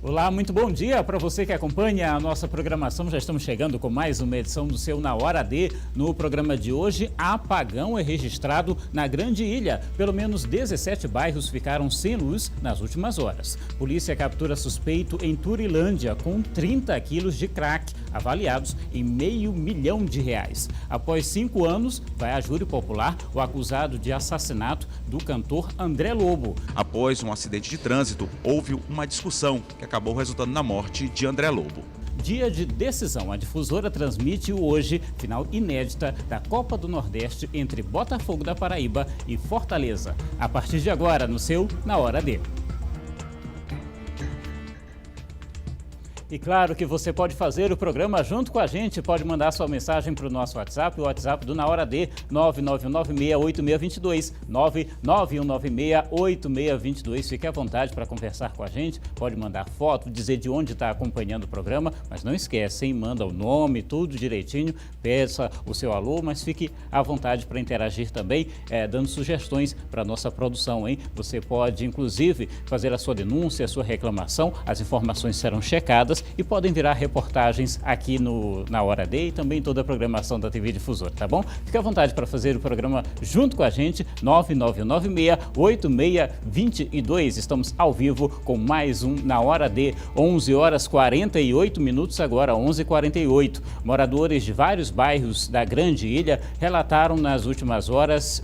Olá, muito bom dia para você que acompanha a nossa programação. Já estamos chegando com mais uma edição do seu Na Hora D. No programa de hoje, apagão é registrado na Grande Ilha. Pelo menos 17 bairros ficaram sem luz nas últimas horas. Polícia captura suspeito em Turilândia com 30 quilos de crack, avaliados em R$500 mil. Após 5 anos, vai a júri popular o acusado de assassinato do cantor André Lobo. Após um acidente de trânsito, houve uma discussão que acabou resultando na morte de André Lobo. Dia de decisão. A difusora transmite hoje final inédita da Copa do Nordeste entre Botafogo da Paraíba e Fortaleza. A partir de agora, no seu Na Hora D. E claro que você pode fazer o programa junto com a gente, pode mandar sua mensagem para o nosso WhatsApp, o WhatsApp do Na Hora D, 991968622, 991968622. Fique à vontade para conversar com a gente, pode mandar foto, dizer de onde está acompanhando o programa, mas não esquece, hein? Manda o nome, tudo direitinho, peça o seu alô, mas fique à vontade para interagir também, dando sugestões para a nossa produção, hein? Você pode, inclusive, fazer a sua denúncia, a sua reclamação, as informações serão checadas e podem virar reportagens aqui Na Hora D e também toda a programação da TV Difusora, tá bom? Fique à vontade para fazer o programa junto com a gente, 991968622. Estamos ao vivo com mais um Na Hora D, 11 horas 48 minutos agora, 11h48. Moradores de vários bairros da Grande Ilha relataram nas últimas horas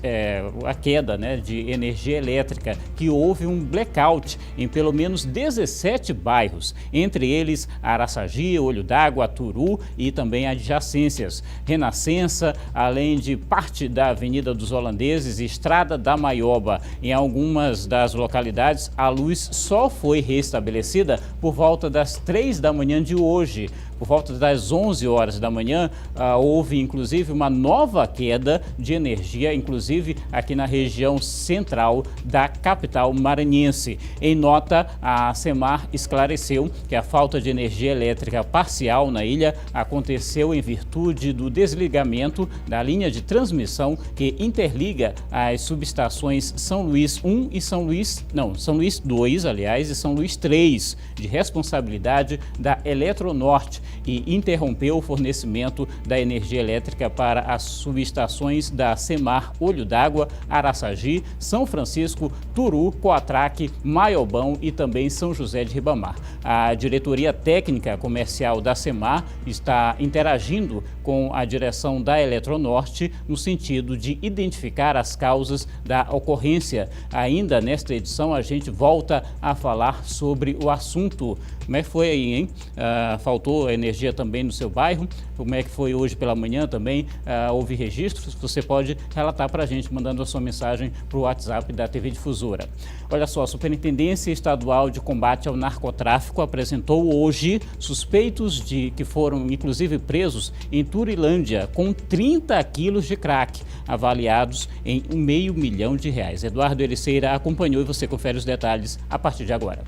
a queda, de energia elétrica, que houve um blackout em pelo menos 17 bairros, entre eles Araçagi, Olho d'Água, Turu e também adjacências. Renascença, além de parte da Avenida dos Holandeses e Estrada da Maioba. Em algumas das localidades, a luz só foi restabelecida por volta das 3 da manhã de hoje. Por volta das 11 horas da manhã, houve inclusive uma nova queda de energia, inclusive aqui na região central da capital maranhense. Em nota, a SEMAR esclareceu que a falta de energia elétrica parcial na ilha aconteceu em virtude do desligamento da linha de transmissão que interliga as subestações São Luís 1 e São Luís 2, aliás, e São Luís 3, de responsabilidade da Eletronorte, e interrompeu o fornecimento da energia elétrica para as subestações da SEMAR Olho d'Água, Araçagi, São Francisco, Turu, Coatraque, Maiobão e também São José de Ribamar. A diretoria técnica comercial da SEMAR está interagindo com a direção da Eletronorte no sentido de identificar as causas da ocorrência. Ainda nesta edição a gente volta a falar sobre o assunto. Como é que foi aí, hein? Faltou energia também no seu bairro? Como é que foi hoje pela manhã também? Houve registros? Você pode relatar para a gente mandando a sua mensagem para o WhatsApp da TV Difusora. Olha só, a Superintendência Estadual de Combate ao Narcotráfico apresentou hoje suspeitos que foram inclusive presos em Turilândia com 30 quilos de crack, avaliados em R$500 mil. Eduardo Ericeira acompanhou e você confere os detalhes a partir de agora.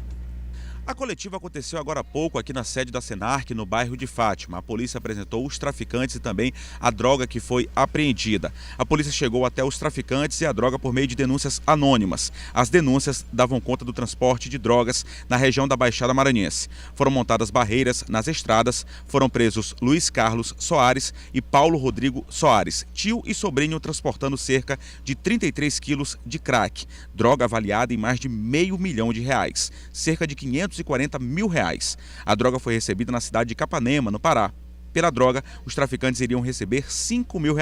A coletiva aconteceu agora há pouco aqui na sede da Senarc, no bairro de Fátima. A polícia apresentou os traficantes e também a droga que foi apreendida. A polícia chegou até os traficantes e a droga por meio de denúncias anônimas. As denúncias davam conta do transporte de drogas na região da Baixada Maranhense. Foram montadas barreiras nas estradas, foram presos Luiz Carlos Soares e Paulo Rodrigo Soares, tio e sobrinho, transportando cerca de 33 quilos de crack, droga avaliada em mais de R$500 mil, cerca de R$540 mil. A droga foi recebida na cidade de Capanema, no Pará. Pela droga, os traficantes iriam receber R$5 mil.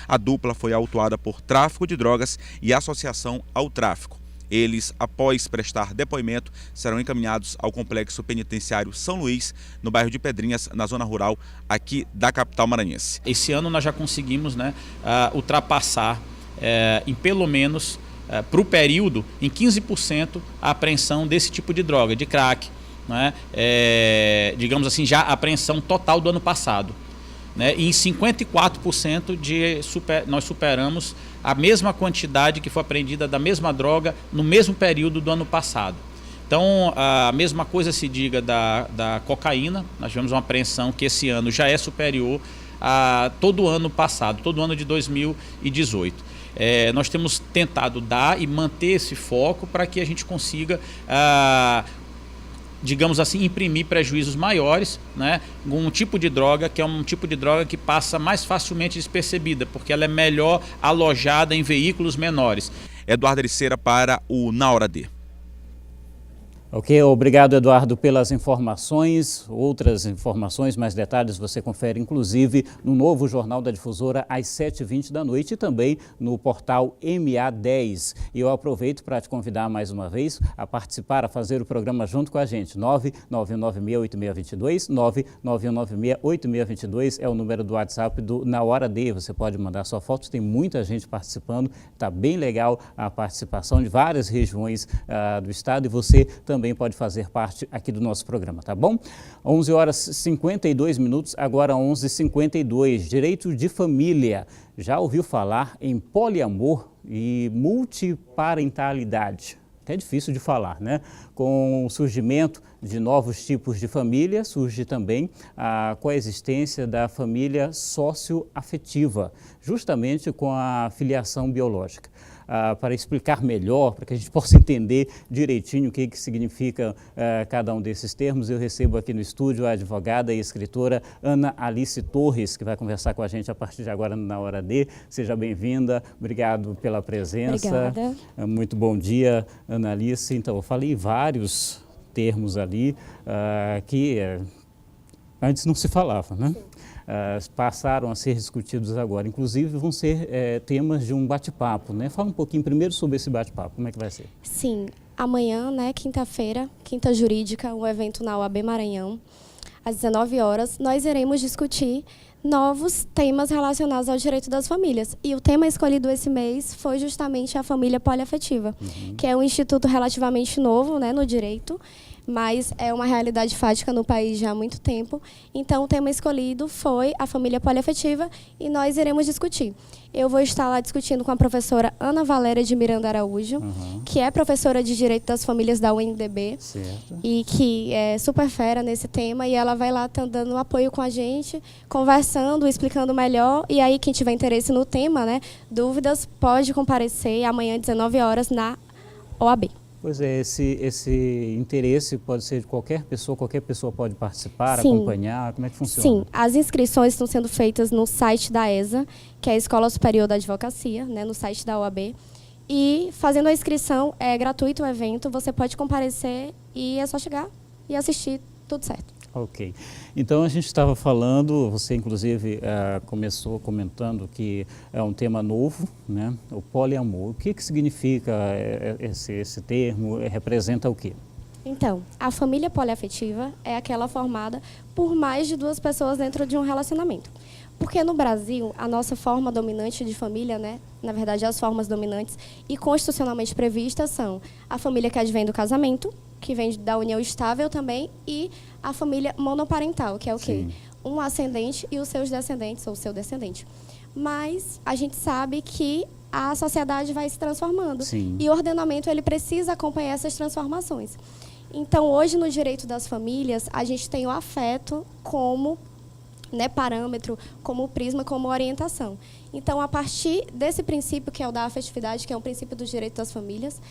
A dupla foi autuada por tráfico de drogas e associação ao tráfico. Eles, após prestar depoimento, serão encaminhados ao complexo penitenciário São Luís, no bairro de Pedrinhas, na zona rural aqui da capital maranhense. Esse ano nós já conseguimos ultrapassar em pelo menos para o período, em 15% a apreensão desse tipo de droga, de crack, digamos assim, já a apreensão total do ano passado. E em 54% nós superamos a mesma quantidade que foi apreendida da mesma droga no mesmo período do ano passado. Então, a mesma coisa se diga da cocaína. Nós tivemos uma apreensão que esse ano já é superior a todo o ano passado, todo o ano de 2018. Nós temos tentado dar e manter esse foco para que a gente consiga digamos assim, imprimir prejuízos maiores, né, com um tipo de droga que é um tipo de droga que passa mais facilmente despercebida, porque ela é melhor alojada em veículos menores. Eduardo Ericeira para o Na Hora D. Ok, obrigado, Eduardo, pelas informações. Outras informações, mais detalhes, você confere, inclusive, no novo Jornal da Difusora, às 7h20 da noite e também no portal MA10. E eu aproveito para te convidar mais uma vez a participar, a fazer o programa junto com a gente. 991968622, 991968622 é o número do WhatsApp do Na Hora D. Você pode mandar sua foto, tem muita gente participando, está bem legal a participação de várias regiões do estado e você também pode fazer parte aqui do nosso programa, tá bom? 11h52, agora 11h52. Direito de família. Já ouviu falar em poliamor e multiparentalidade? É difícil de falar, né? Com o surgimento de novos tipos de família, surge também a coexistência da família socioafetiva, justamente com a filiação biológica. Para explicar melhor, para que a gente possa entender direitinho o que significa cada um desses termos, eu recebo aqui no estúdio a advogada e escritora Ana Alice Torres, que vai conversar com a gente a partir de agora Na Hora D. Seja bem-vinda, obrigado pela presença. Obrigada. Muito bom dia, Ana Alice. Então, eu falei vários termos ali que antes não se falava, né? Passaram a ser discutidos agora. Inclusive, vão ser temas de um bate-papo, né? Fala um pouquinho primeiro sobre esse bate-papo, como é que vai ser? Sim, amanhã, né, quinta-feira, Quinta Jurídica, um evento na UAB Maranhão, às 19 horas, nós iremos discutir novos temas relacionados ao direito das famílias. E o tema escolhido esse mês foi justamente a família poliafetiva, que é um instituto relativamente novo, né, no direito, mas é uma realidade fática no país já há muito tempo. Então, o tema escolhido foi a família poliafetiva e nós iremos discutir. Eu vou estar lá discutindo com a professora Ana Valéria de Miranda Araújo, que é professora de Direito das Famílias da UNDB, certo, e que é super fera nesse tema, e ela vai lá dando apoio com a gente, conversando, explicando melhor, e aí quem tiver interesse no tema, né, dúvidas, pode comparecer amanhã às 19 horas na OAB. Pois é, esse interesse pode ser de qualquer pessoa pode participar, Sim. acompanhar, como é que funciona? Sim, as inscrições estão sendo feitas no site da ESA, que é a Escola Superior da Advocacia, né, no site da OAB, e fazendo a inscrição, é gratuito o evento, você pode comparecer e é só chegar e assistir, tudo certo. Ok. Então, a gente estava falando, você inclusive começou comentando que é um tema novo, né? O poliamor. O que significa esse termo? Representa o quê? Então, a família poliafetiva é aquela formada por mais de duas pessoas dentro de um relacionamento. Porque no Brasil, a nossa forma dominante de família, né, na verdade, as formas dominantes e constitucionalmente previstas são a família que advém do casamento, que vem da união estável também, e a família monoparental, que é o quê? Um ascendente e os seus descendentes, ou seu descendente. Mas a gente sabe que a sociedade vai se transformando. Sim. E o ordenamento ele precisa acompanhar essas transformações. Então, hoje, no direito das famílias, a gente tem o afeto como, né, parâmetro, como prisma, como orientação. Então, a partir desse princípio, que é o da afetividade, que é um princípio do direito das famílias,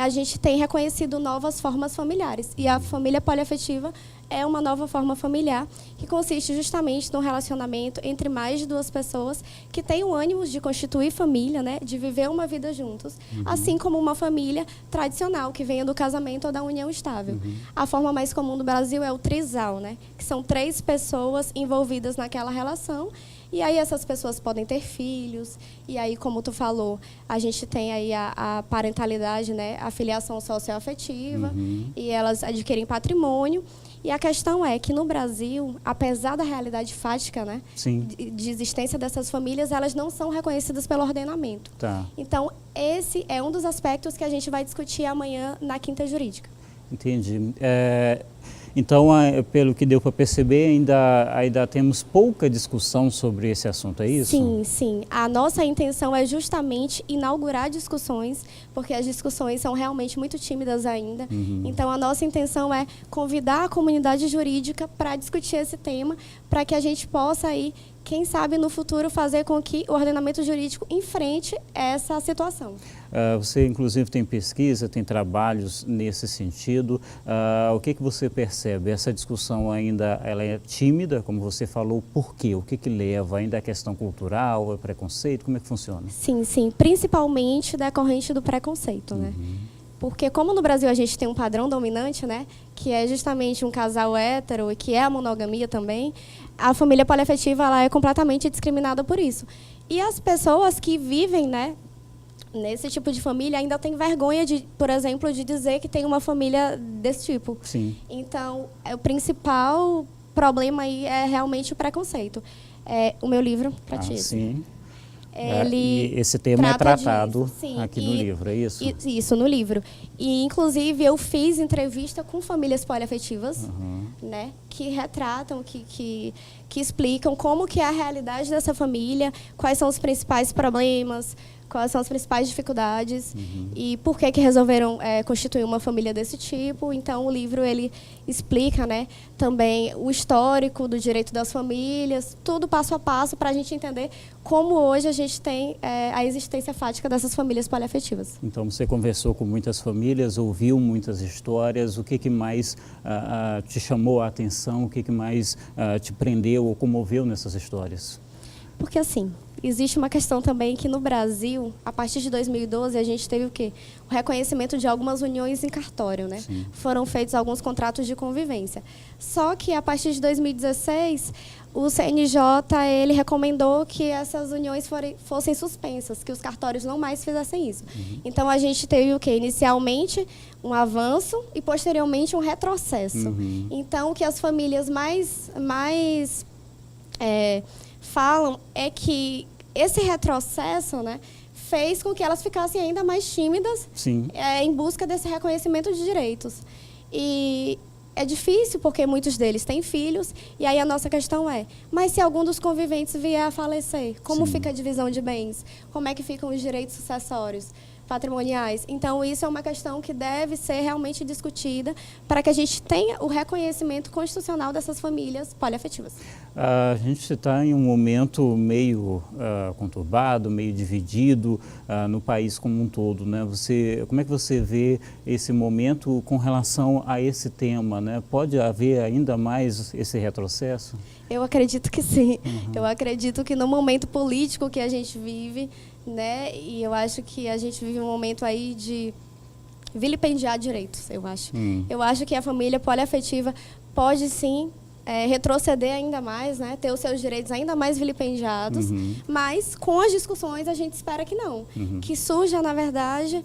a gente tem reconhecido novas formas familiares. E a família poliafetiva é uma nova forma familiar que consiste justamente num relacionamento entre mais de duas pessoas que têm o ânimo de constituir família, né, de viver uma vida juntos, assim como uma família tradicional, que venha do casamento ou da união estável. A forma mais comum do Brasil é o trisal, né, que são 3 pessoas envolvidas naquela relação. E aí essas pessoas podem ter filhos, e aí, como tu falou, a gente tem aí a parentalidade, né, a filiação socioafetiva, e elas adquirem patrimônio. E a questão é que no Brasil, apesar da realidade fática, né, de existência dessas famílias, elas não são reconhecidas pelo ordenamento. Tá. Então, esse é um dos aspectos que a gente vai discutir amanhã na Quinta Jurídica. Entendi. Então, pelo que deu para perceber, ainda temos pouca discussão sobre esse assunto, é isso? Sim, sim. A nossa intenção é justamente inaugurar discussões, porque as discussões são realmente muito tímidas ainda. Então, a nossa intenção é convidar a comunidade jurídica para discutir esse tema, para que a gente possa aí quem sabe no futuro fazer com que o ordenamento jurídico enfrente essa situação. Você, inclusive, tem pesquisa, tem trabalhos nesse sentido. O que você percebe? Essa discussão ainda ela é tímida, como você falou, por quê? O que leva? Ainda é questão cultural, é preconceito? Como é que funciona? Sim, sim. Principalmente decorrente do preconceito, né? Porque como no Brasil a gente tem um padrão dominante, né, que é justamente um casal hétero e que é a monogamia também, a família poliafetiva ela é completamente discriminada por isso. E as pessoas que vivem, né, nesse tipo de família ainda têm vergonha, por exemplo, de dizer que tem uma família desse tipo. Sim. Então, o principal problema aí é realmente o preconceito. O meu livro, para ti. Sim. E esse tema é tratado disso, aqui no livro, é isso? Isso, no livro. E, inclusive, eu fiz entrevista com famílias poliafetivas, né, que retratam, que explicam como que é a realidade dessa família, quais são os principais problemas, quais são as principais dificuldades e por que resolveram constituir uma família desse tipo. Então, o livro ele explica, né, também o histórico do direito das famílias, tudo passo a passo para a gente entender como hoje a gente tem a existência fática dessas famílias poliafetivas. Então, você conversou com muitas famílias, ouviu muitas histórias. O que mais te chamou a atenção? O que mais te prendeu ou comoveu nessas histórias? Porque, assim, existe uma questão também que no Brasil, a partir de 2012, a gente teve o quê? O reconhecimento de algumas uniões em cartório, né? Sim. Foram feitos alguns contratos de convivência. Só que, a partir de 2016, o CNJ, ele recomendou que essas uniões fossem suspensas, que os cartórios não mais fizessem isso. Então, a gente teve o quê? Inicialmente, um avanço e, posteriormente, um retrocesso. Então, o que as famílias mais falam é que esse retrocesso, né, fez com que elas ficassem ainda mais tímidas em busca desse reconhecimento de direitos. E é difícil porque muitos deles têm filhos, e aí a nossa questão é, mas se algum dos conviventes vier a falecer, como fica a divisão de bens? Como é que ficam os direitos sucessórios? Patrimoniais. Então, isso é uma questão que deve ser realmente discutida para que a gente tenha o reconhecimento constitucional dessas famílias poliafetivas. A gente está em um momento meio conturbado, meio dividido no país como um todo, né? Como é que você vê esse momento com relação a esse tema, né? Pode haver ainda mais esse retrocesso? Eu acredito que sim. Eu acredito que no momento político que a gente vive, né? E eu acho que a gente vive um momento aí de vilipendiar direitos, eu acho. Eu acho que a família poliafetiva pode sim retroceder ainda mais, né? Ter os seus direitos ainda mais vilipendiados, mas com as discussões a gente espera que não. Que surja, na verdade,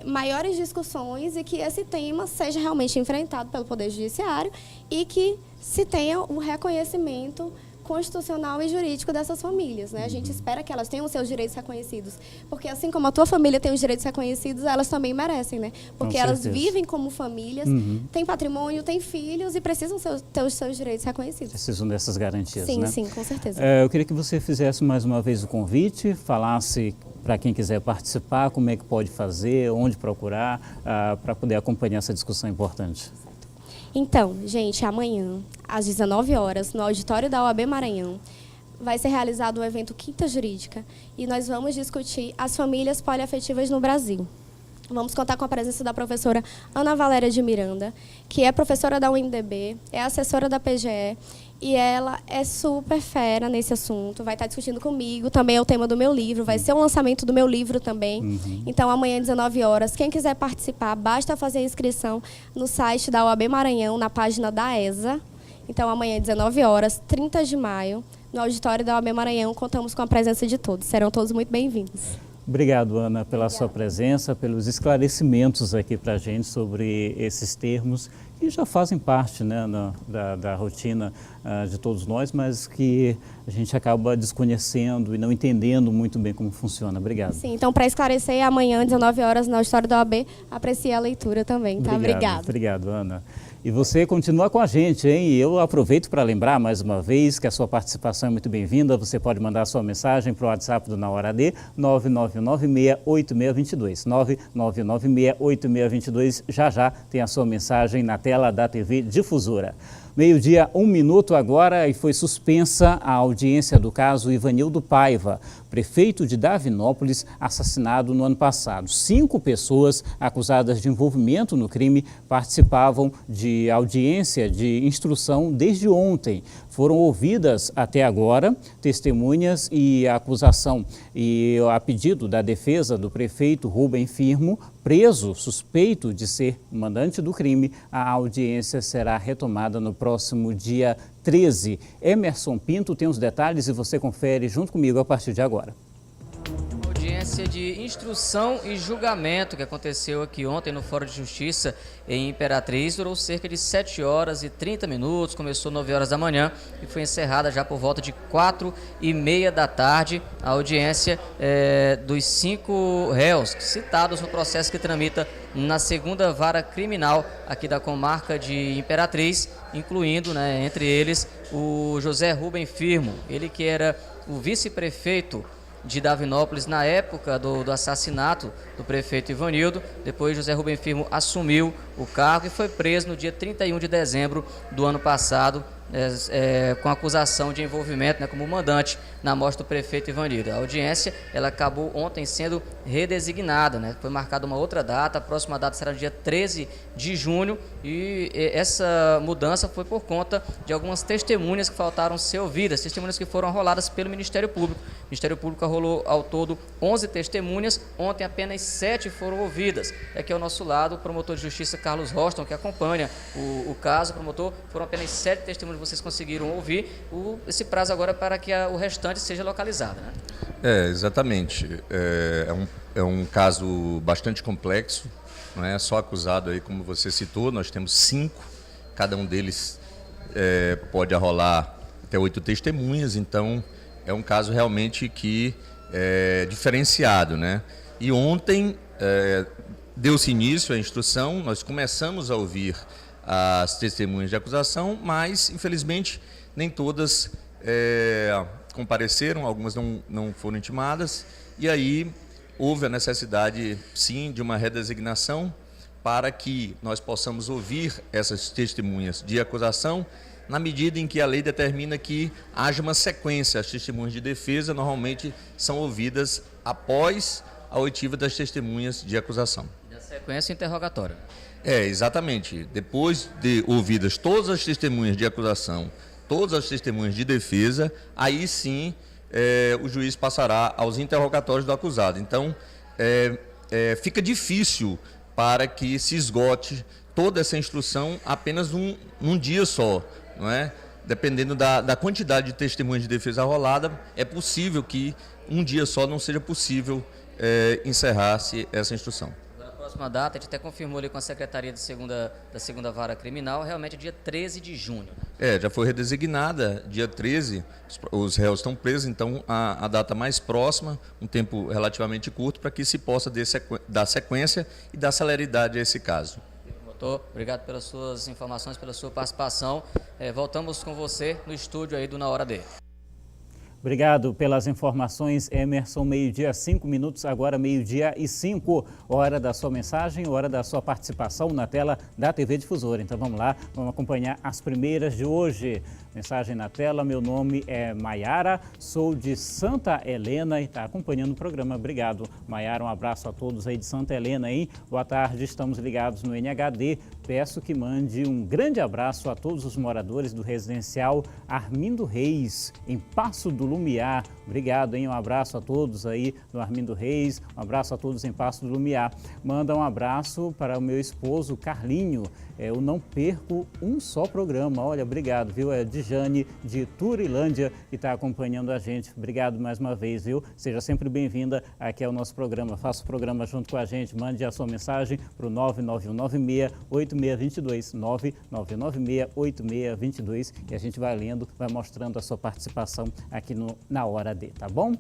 maiores discussões e que esse tema seja realmente enfrentado pelo Poder Judiciário e que se tenha o reconhecimento constitucional e jurídico dessas famílias, né? A gente espera que elas tenham os seus direitos reconhecidos, porque assim como a tua família tem os direitos reconhecidos, elas também merecem, né? Porque elas vivem como famílias, têm patrimônio, têm filhos e precisam ter os seus direitos reconhecidos. Precisam dessas garantias, sim, né? Sim, com certeza. Eu queria que você fizesse mais uma vez o convite, falasse para quem quiser participar, como é que pode fazer, onde procurar, para poder acompanhar essa discussão importante. Então, gente, amanhã, às 19 horas, no auditório da OAB Maranhão, vai ser realizado o evento Quinta Jurídica e nós vamos discutir as famílias poliafetivas no Brasil. Vamos contar com a presença da professora Ana Valéria de Miranda, que é professora da UNDB, é assessora da PGE, e ela é super fera nesse assunto, vai estar discutindo comigo, também é o tema do meu livro, vai ser o lançamento do meu livro também. Então, amanhã, 19 horas, quem quiser participar, basta fazer a inscrição no site da OAB Maranhão, na página da ESA. Então, amanhã, 19 horas, 30 de maio, no auditório da OAB Maranhão, contamos com a presença de todos. Serão todos muito bem-vindos. Obrigado, Ana, pela sua presença, pelos esclarecimentos aqui para a gente sobre esses termos que já fazem parte, né, da rotina de todos nós, mas que a gente acaba desconhecendo e não entendendo muito bem como funciona. Obrigado. Sim, então para esclarecer, amanhã, 19 horas, na história da OAB, aprecie a leitura também, tá? Obrigado. Obrigado, Ana. E você continua com a gente, hein? E eu aproveito para lembrar mais uma vez que a sua participação é muito bem-vinda. Você pode mandar a sua mensagem para o WhatsApp do Na Hora D, 999968622. 999968622. Já tem a sua mensagem na tela da TV Difusora. Meio-dia, 1 minuto agora, e foi suspensa a audiência do caso Ivanildo Paiva, prefeito de Davinópolis, assassinado no ano passado. 5 pessoas acusadas de envolvimento no crime participavam de audiência de instrução desde ontem. Foram ouvidas até agora testemunhas e a acusação e a pedido da defesa do prefeito Rubem Firmo, preso, suspeito de ser mandante do crime, a audiência será retomada no próximo dia 13. Emerson Pinto tem os detalhes e você confere junto comigo a partir de agora. Audiência de instrução e julgamento que aconteceu aqui ontem no Fórum de Justiça em Imperatriz durou cerca de 7 horas e 30 minutos, começou 9 horas da manhã e foi encerrada já por volta de 4h30 da tarde, a audiência dos 5 réus citados no processo que tramita na 2ª Vara Criminal aqui da comarca de Imperatriz, incluindo, entre eles, o José Rubem Firmo, ele que era o vice-prefeito de Davinópolis na época do assassinato do prefeito Ivanildo. Depois José Rubem Firmo assumiu o cargo e foi preso no dia 31 de dezembro do ano passado, com acusação de envolvimento como mandante na morte do prefeito Ivanildo. A audiência ela acabou ontem sendo redesignada, foi marcada uma outra data, a próxima data será no dia 13 de junho e essa mudança foi por conta de algumas testemunhas que faltaram ser ouvidas, testemunhas que foram arroladas pelo Ministério Público. O Ministério Público arrolou ao todo 11 testemunhas, ontem apenas 7 foram ouvidas. Aqui ao nosso lado o promotor de justiça Carlos Roston, que acompanha o caso, promotor, foram apenas 7 testemunhas que vocês conseguiram ouvir, esse prazo agora para que o restante seja localizado, Exatamente. É um caso bastante complexo, não é só acusado aí, como você citou, nós temos 5, cada um deles pode arrolar até 8 testemunhas, então é um caso realmente que é diferenciado, E ontem deu-se início à instrução, nós começamos a ouvir as testemunhas de acusação, mas infelizmente nem todas compareceram, algumas não foram intimadas, e aí houve a necessidade, sim, de uma redesignação para que nós possamos ouvir essas testemunhas de acusação na medida em que a lei determina que haja uma sequência. As testemunhas de defesa normalmente são ouvidas após a oitiva das testemunhas de acusação. Da sequência interrogatória. Exatamente. Depois de ouvidas todas as testemunhas de acusação, todas as testemunhas de defesa, aí sim o juiz passará aos interrogatórios do acusado. Então, fica difícil para que se esgote toda essa instrução apenas num dia só, não é? Dependendo da quantidade de testemunhas de defesa arrolada, é possível que um dia só não seja possível encerrar-se essa instrução. Próxima data, a gente até confirmou ali com a Secretaria da 2ª Vara Criminal, realmente dia 13 de junho. Já foi redesignada, dia 13, os réus estão presos, então a data mais próxima, um tempo relativamente curto, para que se possa dar sequência e dar celeridade a esse caso. Doutor, obrigado pelas suas informações, pela sua participação. Voltamos com você no estúdio aí do Na Hora D. Obrigado pelas informações, Emerson. Meio-dia, 5 minutos, agora meio-dia e 5. Hora da sua mensagem, hora da sua participação na tela da TV Difusora. Então vamos lá, vamos acompanhar as primeiras de hoje. Mensagem na tela, meu nome é Maiara, sou de Santa Helena e está acompanhando o programa. Obrigado, Maiara. Um abraço a todos aí de Santa Helena, hein? Boa tarde, estamos ligados no NHD. Peço que mande um grande abraço a todos os moradores do residencial Armindo Reis, em Passo do Lumiar. Obrigado, hein? Um abraço a todos aí do Armindo Reis, um abraço a todos em Passo do Lumiar. Manda um abraço para o meu esposo Carlinho. Eu não perco um só programa. Olha, obrigado, viu? É Dijane de Turilândia que está acompanhando a gente. Obrigado mais uma vez, viu? Seja sempre bem-vinda aqui ao nosso programa. Faça o programa junto com a gente. Mande a sua mensagem para o 99196-8622, 99196-8622 e a gente vai lendo, vai mostrando a sua participação aqui na Hora D, tá bom?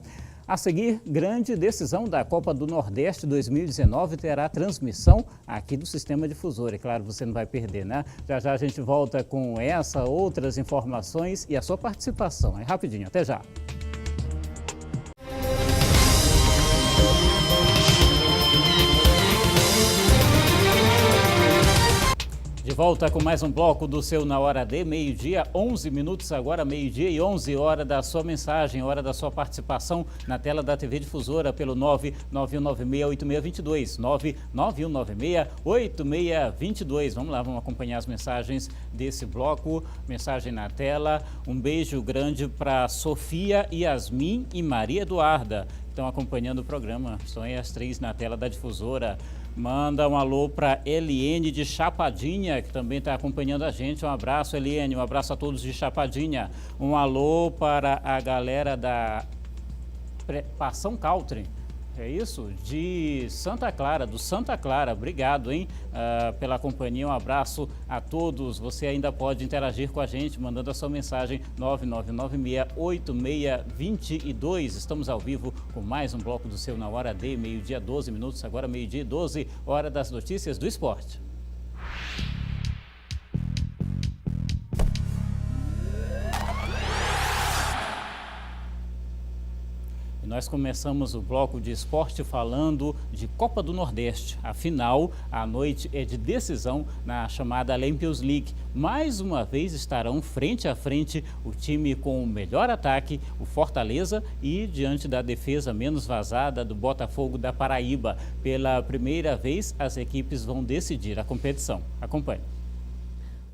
A seguir, grande decisão da Copa do Nordeste 2019 terá transmissão aqui do Sistema Difusora. E claro, você não vai perder, né? Já já a gente volta com essa, outras informações e a sua participação. É rapidinho, até já. De volta com mais um bloco do seu Na Hora D, meio-dia, 11 minutos agora, meio-dia e 11, hora da sua mensagem, hora da sua participação na tela da TV Difusora pelo 991968622, 991968622. Vamos lá, vamos acompanhar as mensagens desse bloco, mensagem na tela. Um beijo grande para Sofia, Yasmin e Maria Eduarda, que estão acompanhando o programa. Estão aí as três na tela da Difusora. Manda um alô para Eliene de Chapadinha, que também está acompanhando a gente. Um abraço, Eliene, um abraço a todos de Chapadinha. Um alô para a galera da Passão Country, é isso? De Santa Clara, do Santa Clara. Obrigado, hein, pela companhia. Um abraço a todos. Você ainda pode interagir com a gente, mandando a sua mensagem 999968622. Estamos ao vivo com mais um bloco do seu Na Hora D, meio-dia 12 minutos, agora meio-dia 12, hora das notícias do esporte. Nós começamos o bloco de esporte falando de Copa do Nordeste. Afinal, a noite é de decisão na chamada Champions League. Mais uma vez estarão frente a frente o time com o melhor ataque, o Fortaleza, e diante da defesa menos vazada do Botafogo da Paraíba. Pela primeira vez, as equipes vão decidir a competição. Acompanhe.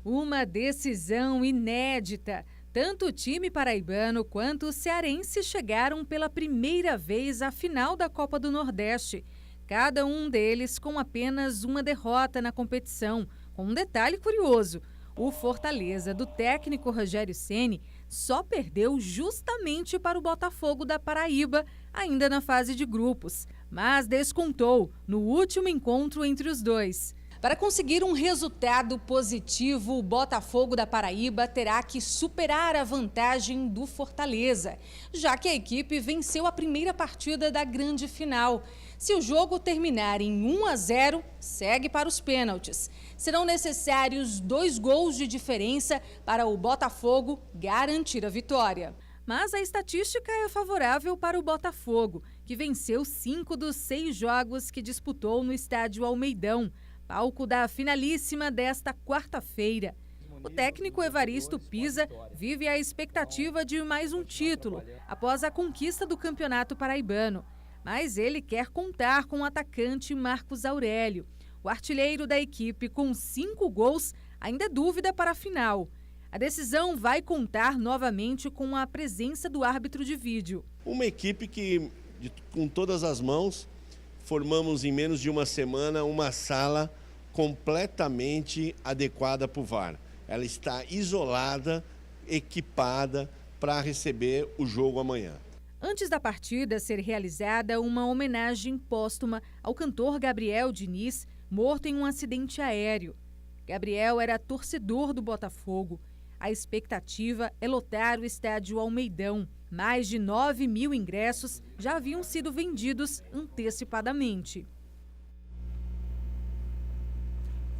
Uma decisão inédita. Tanto o time paraibano quanto o cearense chegaram pela primeira vez à final da Copa do Nordeste. Cada um deles com apenas uma derrota na competição. Com um detalhe curioso: o Fortaleza, do técnico Rogério Ceni, só perdeu justamente para o Botafogo da Paraíba, ainda na fase de grupos, mas descontou no último encontro entre os dois. Para conseguir um resultado positivo, o Botafogo da Paraíba terá que superar a vantagem do Fortaleza, já que a equipe venceu a primeira partida da grande final. Se o jogo terminar em 1-0, segue para os pênaltis. Serão necessários 2 gols de diferença para o Botafogo garantir a vitória. Mas a estatística é favorável para o Botafogo, que venceu 5 dos 6 jogos que disputou no estádio Almeidão, palco da finalíssima desta quarta-feira. O técnico Evaristo Pisa vive a expectativa de mais um título após a conquista do Campeonato Paraibano. Mas ele quer contar com o atacante Marcos Aurélio. O artilheiro da equipe, com 5 gols, ainda é dúvida para a final. A decisão vai contar novamente com a presença do árbitro de vídeo. Uma equipe que, com todas as mãos, formamos em menos de uma semana uma sala completamente adequada para o VAR. Ela está isolada, equipada para receber o jogo amanhã. Antes da partida ser realizada uma homenagem póstuma ao cantor Gabriel Diniz, morto em um acidente aéreo. Gabriel era torcedor do Botafogo. A expectativa é lotar o estádio Almeidão. Mais de 9.000 ingressos já haviam sido vendidos antecipadamente.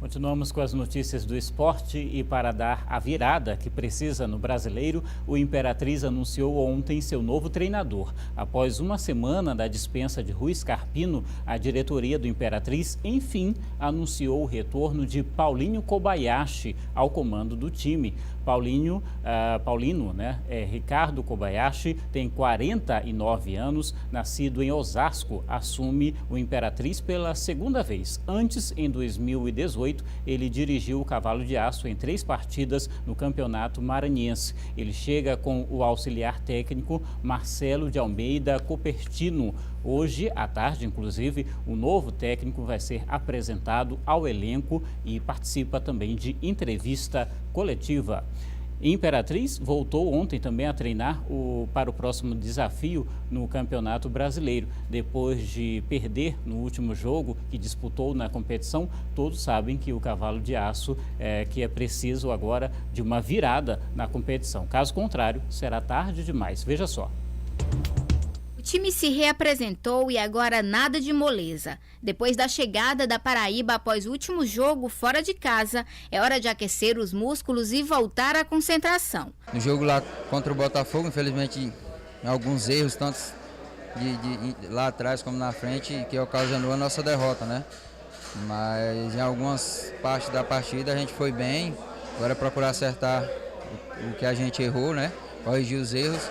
Continuamos com as notícias do esporte e para dar a virada que precisa no Brasileiro, o Imperatriz anunciou ontem seu novo treinador. Após uma semana da dispensa de Rui Scarpino, a diretoria do Imperatriz, enfim, anunciou o retorno de Paulinho Kobayashi ao comando do time. Ricardo Kobayashi tem 49 anos, nascido em Osasco, assume o Imperatriz pela segunda vez. Antes, em 2018, ele dirigiu o Cavalo de Aço em 3 partidas no Campeonato Maranhense. Ele chega com o auxiliar técnico Marcelo de Almeida Copertino. Hoje, à tarde, inclusive, o novo técnico vai ser apresentado ao elenco e participa também de entrevista coletiva. Imperatriz voltou ontem também a treinar para o próximo desafio no Campeonato Brasileiro. Depois de perder no último jogo que disputou na competição, todos sabem que o Cavalo de Aço que é preciso agora de uma virada na competição. Caso contrário, será tarde demais. Veja só. O time se reapresentou e agora nada de moleza. Depois da chegada da Paraíba após o último jogo fora de casa, é hora de aquecer os músculos e voltar à concentração. No jogo lá contra o Botafogo, infelizmente, alguns erros, tanto lá atrás como na frente, que ocasionou a nossa derrota, né? mas em algumas partes da partida a gente foi bem. Agora é procurar acertar o que a gente errou, né? Corrigir os erros.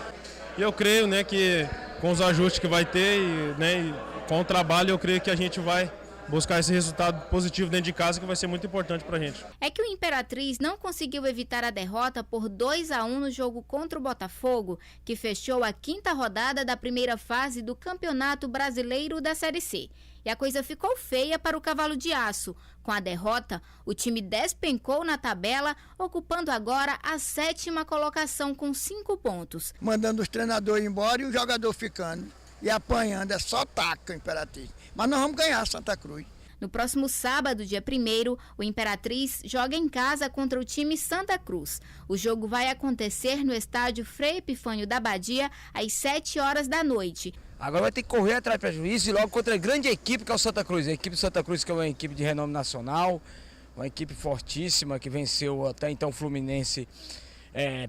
E eu creio, né, que com os ajustes que vai ter e com o trabalho, eu creio que a gente vai buscar esse resultado positivo dentro de casa, que vai ser muito importante pra gente. É que o Imperatriz não conseguiu evitar a derrota por 2-1 no jogo contra o Botafogo, que fechou a 5ª rodada da primeira fase do Campeonato Brasileiro da Série C. E a coisa ficou feia para o Cavalo de Aço. Com a derrota, o time despencou na tabela, ocupando agora a 7ª colocação com 5 pontos. Mandando os treinadores embora e o jogador ficando. E apanhando, é só taca, Imperatriz. Mas nós vamos ganhar Santa Cruz. No próximo sábado, dia 1º, o Imperatriz joga em casa contra o time Santa Cruz. O jogo vai acontecer no estádio Frei Epifânio da Badia, às 7 horas da noite. Agora vai ter que correr atrás para juízo e logo contra a grande equipe que é o Santa Cruz. A equipe do Santa Cruz, que é uma equipe de renome nacional, uma equipe fortíssima que venceu até então o Fluminense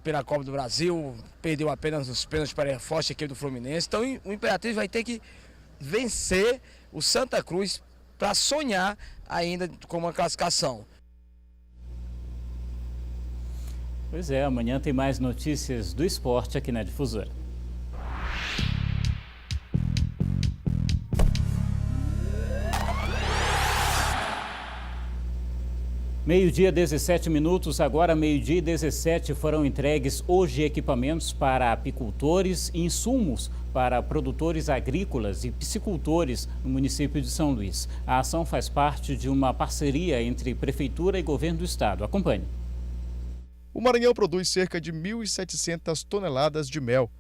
pela Copa do Brasil, perdeu apenas os pênaltis para a forte equipe do Fluminense. Então o Imperatriz vai ter que vencer o Santa Cruz para sonhar ainda com uma classificação. Pois é, amanhã tem mais notícias do esporte aqui na Difusora. Meio-dia, 17 minutos, agora meio-dia e 17 foram entregues hoje equipamentos para apicultores e insumos para produtores agrícolas e piscicultores no município de São Luís. A ação faz parte de uma parceria entre Prefeitura e Governo do Estado. Acompanhe. O Maranhão produz cerca de 1.700 toneladas de mel.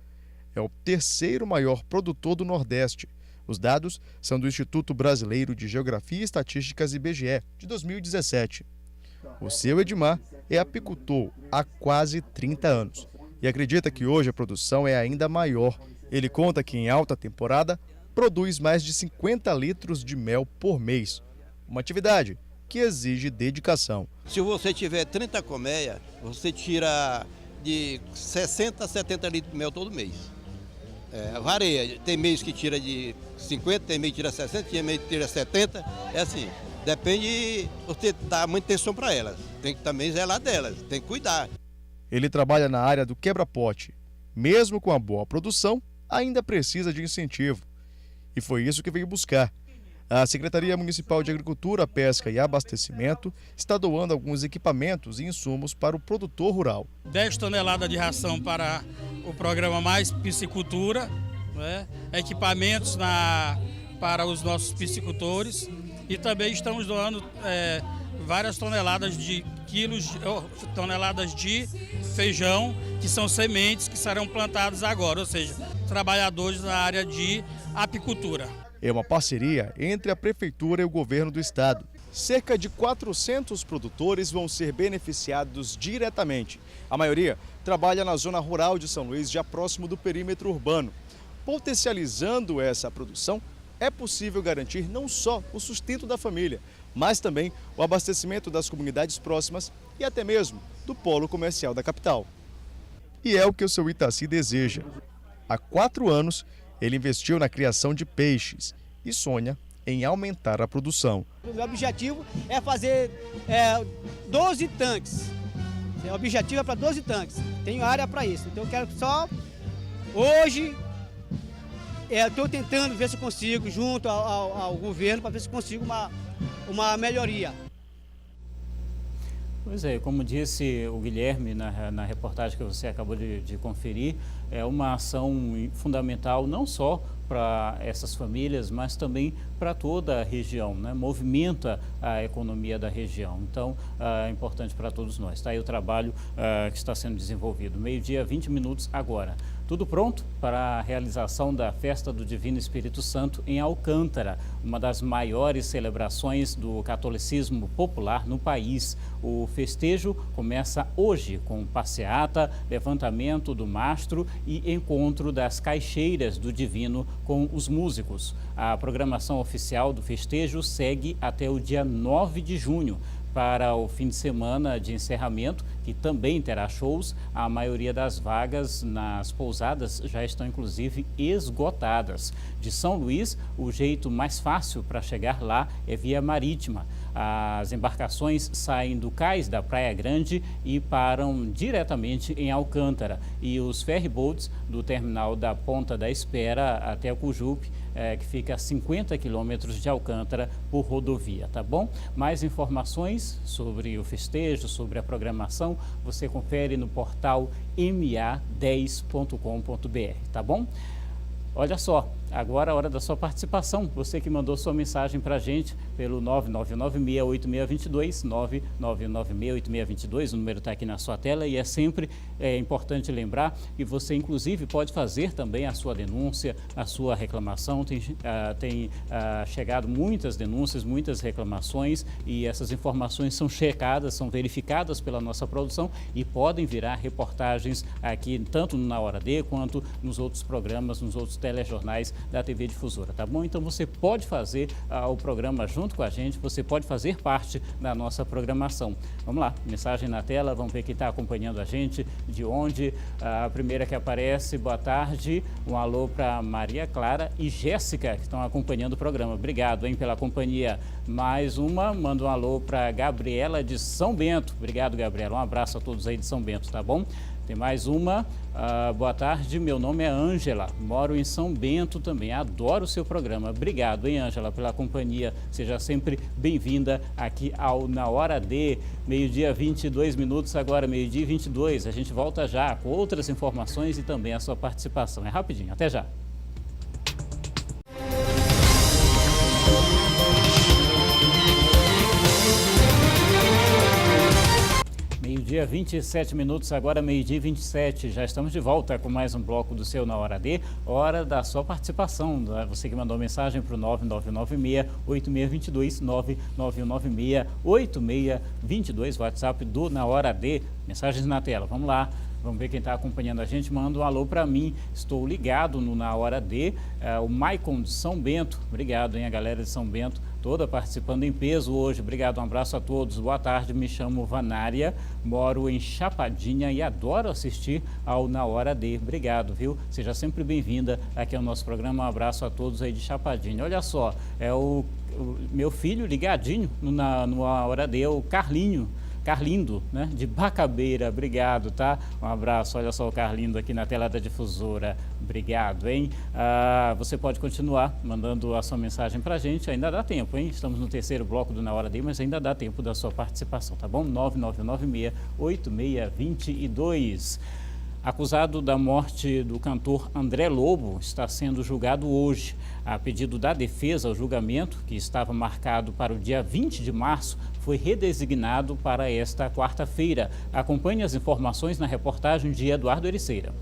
É o 3º maior produtor do Nordeste. Os dados são do Instituto Brasileiro de Geografia e Estatísticas, IBGE, de 2017. O seu Edmar é apicultor há quase 30 anos e acredita que hoje a produção é ainda maior. Ele conta que em alta temporada produz mais de 50 litros de mel por mês, uma atividade que exige dedicação. Se você tiver 30 colmeias, você tira de 60 a 70 litros de mel todo mês. Varia, tem mês que tira de 50, tem mês que tira 60, tem mês que tira 70, é assim. Depende, você dá muita atenção para elas, tem que também zelar delas, tem que cuidar. Ele trabalha na área do quebra-pote. Mesmo com a boa produção, ainda precisa de incentivo. E foi isso que veio buscar. A Secretaria Municipal de Agricultura, Pesca e Abastecimento está doando alguns equipamentos e insumos para o produtor rural. 10 toneladas de ração para o programa Mais Piscicultura, né? Equipamentos para os nossos piscicultores. E também estamos doando várias toneladas de toneladas de feijão, que são sementes que serão plantadas agora, ou seja, trabalhadores na área de apicultura. É uma parceria entre a Prefeitura e o Governo do Estado. Cerca de 400 produtores vão ser beneficiados diretamente. A maioria trabalha na zona rural de São Luís, já próximo do perímetro urbano. Potencializando essa produção, é possível garantir não só o sustento da família, mas também o abastecimento das comunidades próximas e até mesmo do polo comercial da capital. E é o que o seu Itaci deseja. Há 4 anos, ele investiu na criação de peixes e sonha em aumentar a produção. O meu objetivo é fazer 12 tanques. O objetivo é para 12 tanques. Tenho área para isso. Então eu quero só hoje... Estou tentando ver se consigo, junto ao governo, para ver se consigo uma melhoria. Pois é, como disse o Guilherme na reportagem que você acabou de conferir, é uma ação fundamental não só para essas famílias, mas também para toda a região, né? Movimenta a economia da região. Então, é importante para todos nós. Está aí o trabalho que está sendo desenvolvido. Meio-dia, 20 minutos agora. Tudo pronto para a realização da Festa do Divino Espírito Santo em Alcântara, uma das maiores celebrações do catolicismo popular no país. O festejo começa hoje com passeata, levantamento do mastro e encontro das caixeiras do Divino com os músicos. A programação oficial do festejo segue até o dia 9 de junho. para o fim de semana de encerramento, que também terá shows. A maioria das vagas nas pousadas já estão inclusive esgotadas. De São Luís, o jeito mais fácil para chegar lá é via marítima. As embarcações saem do cais da Praia Grande e param diretamente em Alcântara. E os ferryboats do terminal da Ponta da Espera até o Cujupe, que fica a 50 quilômetros de Alcântara por rodovia, tá bom? Mais informações sobre o festejo, sobre a programação, você confere no portal ma10.com.br, tá bom? Olha só, agora é a hora da sua participação. Você que mandou sua mensagem para a gente pelo 999968622, 999968622, o número está aqui na sua tela e é sempre importante lembrar que você inclusive pode fazer também a sua denúncia, a sua reclamação. Tem chegado muitas denúncias, muitas reclamações e essas informações são checadas, são verificadas pela nossa produção e podem virar reportagens aqui tanto na Hora D quanto nos outros programas, nos outros telejornais da TV Difusora, tá bom? Então você pode fazer o programa junto com a gente, você pode fazer parte da nossa programação. Vamos lá, mensagem na tela, vamos ver quem está acompanhando a gente, de onde. A primeira que aparece, boa tarde, um alô para Maria Clara e Jéssica, que estão acompanhando o programa. Obrigado, hein, pela companhia. Mais uma, manda um alô para Gabriela de São Bento. Obrigado, Gabriela, um abraço a todos aí de São Bento, tá bom? Tem mais uma, boa tarde, meu nome é Ângela, moro em São Bento também, adoro o seu programa. Obrigado, hein, Ângela, pela companhia, seja sempre bem-vinda aqui ao Na Hora D, meio-dia 22 minutos, agora meio-dia 22, a gente volta já com outras informações e também a sua participação, é rapidinho, até já. Meio-dia 27 minutos, agora meio-dia 27. Já estamos de volta com mais um bloco do seu Na Hora D. Hora da sua participação. Você que mandou mensagem para o 9996-8622, 9996-8622, WhatsApp do Na Hora D. Mensagens na tela. Vamos lá. Vamos ver quem está acompanhando a gente. Manda um alô para mim. Estou ligado no Na Hora D. O Maicon de São Bento. Obrigado, hein, a galera de São Bento. Toda participando em peso hoje. Obrigado, um abraço a todos. Boa tarde, me chamo Vanária, moro em Chapadinha e adoro assistir ao Na Hora D. Obrigado, viu? Seja sempre bem-vinda aqui ao nosso programa. Um abraço a todos aí de Chapadinha. Olha só, é o meu filho ligadinho Na Hora D, o Carlindo, né, de Bacabeira, obrigado, tá? Um abraço, olha só o Carlindo aqui na tela da Difusora, obrigado, hein? Você pode continuar mandando a sua mensagem pra gente, ainda dá tempo, hein? Estamos no terceiro bloco do Na Hora D, mas ainda dá tempo da sua participação, tá bom? 9996-8622. Acusado da morte do cantor André Lobo, está sendo julgado hoje. A pedido da defesa, o julgamento, que estava marcado para o dia 20 de março, foi redesignado para esta quarta-feira. Acompanhe as informações na reportagem de Eduardo Ericeira.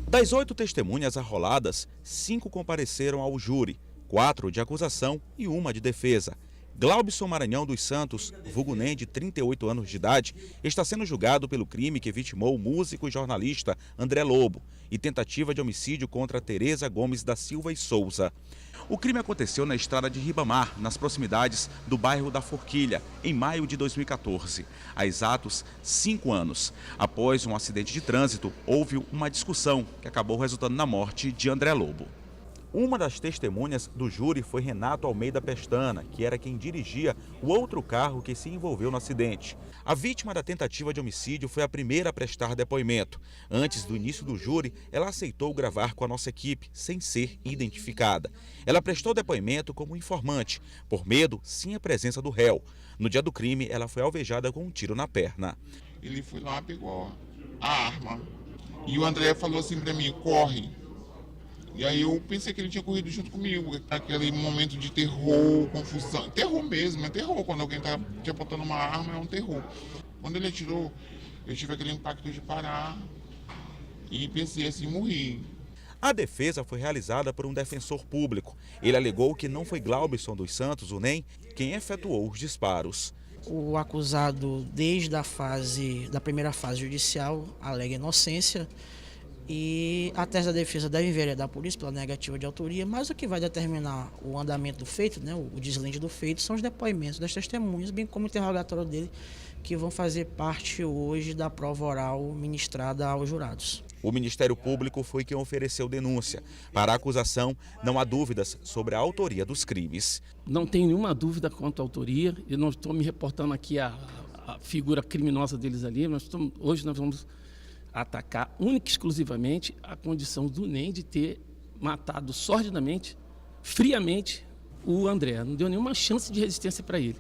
Das 8 testemunhas arroladas, 5 compareceram ao júri, 4 de acusação e 1 de defesa. Glaubson Maranhão dos Santos, vulgo Nen, de 38 anos de idade, está sendo julgado pelo crime que vitimou o músico e jornalista André Lobo e tentativa de homicídio contra Tereza Gomes da Silva e Souza. O crime aconteceu na estrada de Ribamar, nas proximidades do bairro da Forquilha, em maio de 2014, há exatos 5 anos. Após um acidente de trânsito, houve uma discussão que acabou resultando na morte de André Lobo. Uma das testemunhas do júri foi Renato Almeida Pestana, que era quem dirigia o outro carro que se envolveu no acidente. A vítima da tentativa de homicídio foi a primeira a prestar depoimento. Antes do início do júri, ela aceitou gravar com a nossa equipe, sem ser identificada. Ela prestou depoimento como informante, por medo, sim, a presença do réu. No dia do crime, ela foi alvejada com um tiro na perna. Ele foi lá, pegou a arma e o André falou assim pra mim, corre. E aí eu pensei que ele tinha corrido junto comigo, aquele momento de terror, confusão, terror mesmo, é terror, quando alguém tá te apontando uma arma é um terror. Quando ele atirou, eu tive aquele impacto de parar e pensei assim, morri. A defesa foi realizada por um defensor público. Ele alegou que não foi Glaubson dos Santos, o NEM, quem efetuou os disparos. O acusado, desde a primeira fase judicial, alega inocência. e a tese da defesa deve enveredar a polícia pela negativa de autoria, mas o que vai determinar o andamento do feito, né, o deslinde do feito, são os depoimentos das testemunhas, bem como o interrogatório dele, que vão fazer parte hoje da prova oral ministrada aos jurados. O Ministério Público foi quem ofereceu denúncia. Para a acusação, não há dúvidas sobre a autoria dos crimes. Não tem nenhuma dúvida quanto à autoria, eu não estou me reportando aqui a figura criminosa deles ali, hoje nós vamos atacar única e exclusivamente a condição do NEM de ter matado sordidamente, friamente, o André. Não deu nenhuma chance de resistência para ele.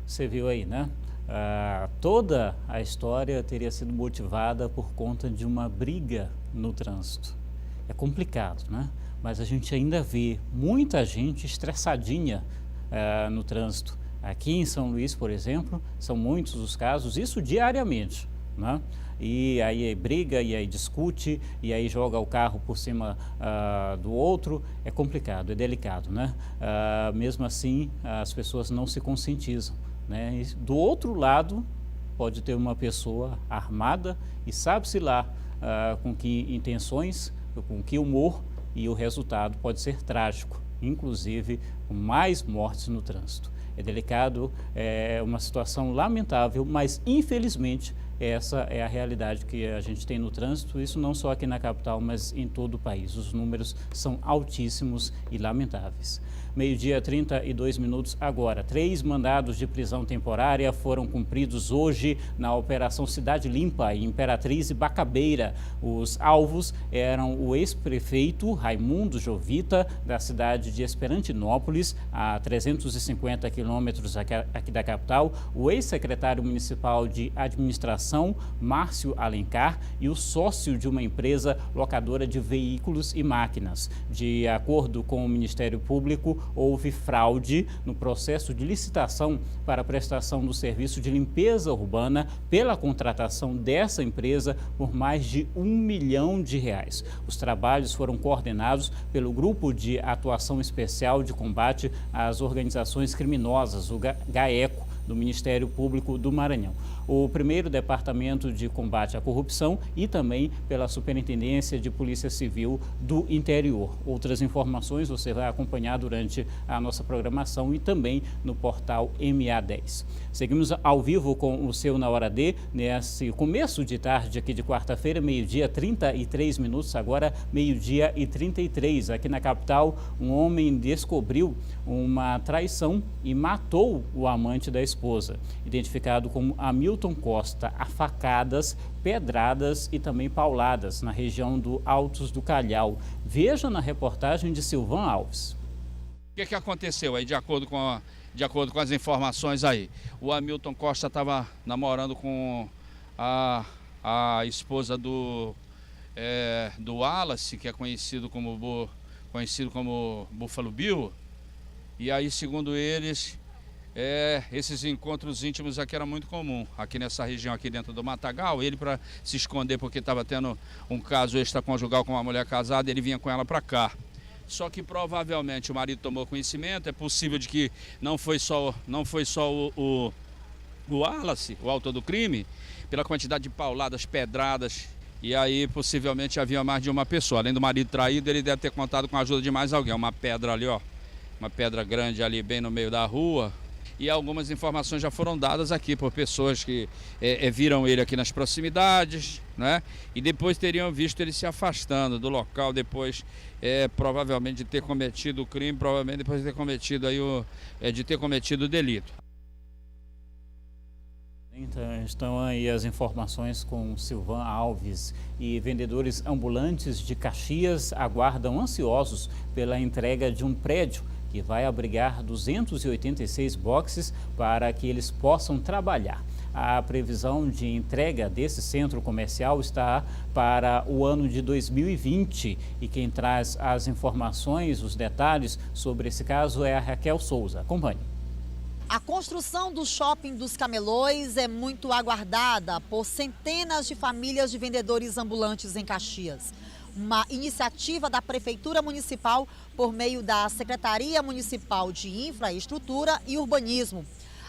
Você viu aí, né? Toda a história teria sido motivada por conta de uma briga no trânsito. É complicado, né? Mas a gente ainda vê muita gente estressadinha no trânsito. Aqui em São Luís, por exemplo, são muitos os casos, isso diariamente, né? E aí briga, e aí discute, e aí joga o carro por cima do outro. É complicado, é delicado, né? Mesmo assim, as pessoas não se conscientizam, né? E do outro lado, pode ter uma pessoa armada e sabe-se lá com que intenções, com que humor, e o resultado pode ser trágico, inclusive com mais mortes no trânsito. É delicado, é uma situação lamentável, mas infelizmente essa é a realidade que a gente tem no trânsito, isso não só aqui na capital, mas em todo o país. Os números são altíssimos e lamentáveis. 12h32 agora. 3 mandados de prisão temporária foram cumpridos hoje na Operação Cidade Limpa, em Imperatriz e Bacabeira. Os alvos eram o ex-prefeito Raimundo Jovita, da cidade de Esperantinópolis, a 350 quilômetros aqui da capital, o ex-secretário municipal de administração, Márcio Alencar, e o sócio de uma empresa locadora de veículos e máquinas. De acordo com o Ministério Público, houve fraude no processo de licitação para a prestação do serviço de limpeza urbana pela contratação dessa empresa por mais de R$1 milhão. Os trabalhos foram coordenados pelo Grupo de Atuação Especial de Combate às Organizações Criminosas, o GAECO, do Ministério Público do Maranhão, o primeiro Departamento de Combate à Corrupção e também pela Superintendência de Polícia Civil do Interior. Outras informações você vai acompanhar durante a nossa programação e também no portal MA10. Seguimos ao vivo com o seu Na Hora D, nesse começo de tarde aqui de quarta-feira, 12h33, agora 12h33. Aqui na capital, um homem descobriu uma traição e matou o amante da esposa, identificado como Hamilton Costa, a facadas, pedradas e também pauladas na região do Altos do Calhau. Veja na reportagem de Silvan Alves. O que aconteceu aí, de acordo com as informações aí? O Hamilton Costa estava namorando com a esposa do Wallace, que é conhecido como Buffalo Bill. E aí, segundo eles, esses encontros íntimos aqui eram muito comum, aqui nessa região, aqui dentro do Matagal. Ele, para se esconder porque estava tendo um caso extraconjugal com uma mulher casada, ele vinha com ela para cá. Só que provavelmente o marido tomou conhecimento, é possível de que não foi só o Wallace, o autor do crime, pela quantidade de pauladas, pedradas, e aí possivelmente havia mais de uma pessoa. Além do marido traído, ele deve ter contado com a ajuda de mais alguém. Uma pedra ali, ó, uma pedra grande ali bem no meio da rua. E algumas informações já foram dadas aqui por pessoas que viram ele aqui nas proximidades, né? E depois teriam visto ele se afastando do local depois, provavelmente de ter cometido o crime, provavelmente depois de ter cometido o delito. Então, estão aí as informações com Silvan Alves. E vendedores ambulantes de Caxias aguardam ansiosos pela entrega de um prédio que vai abrigar 286 boxes para que eles possam trabalhar. A previsão de entrega desse centro comercial está para o ano de 2020 e quem traz as informações, os detalhes sobre esse caso é a Raquel Souza. Acompanhe. A construção do shopping dos Camelões é muito aguardada por centenas de famílias de vendedores ambulantes em Caxias. Uma iniciativa da Prefeitura Municipal por meio da Secretaria Municipal de Infraestrutura e Urbanismo.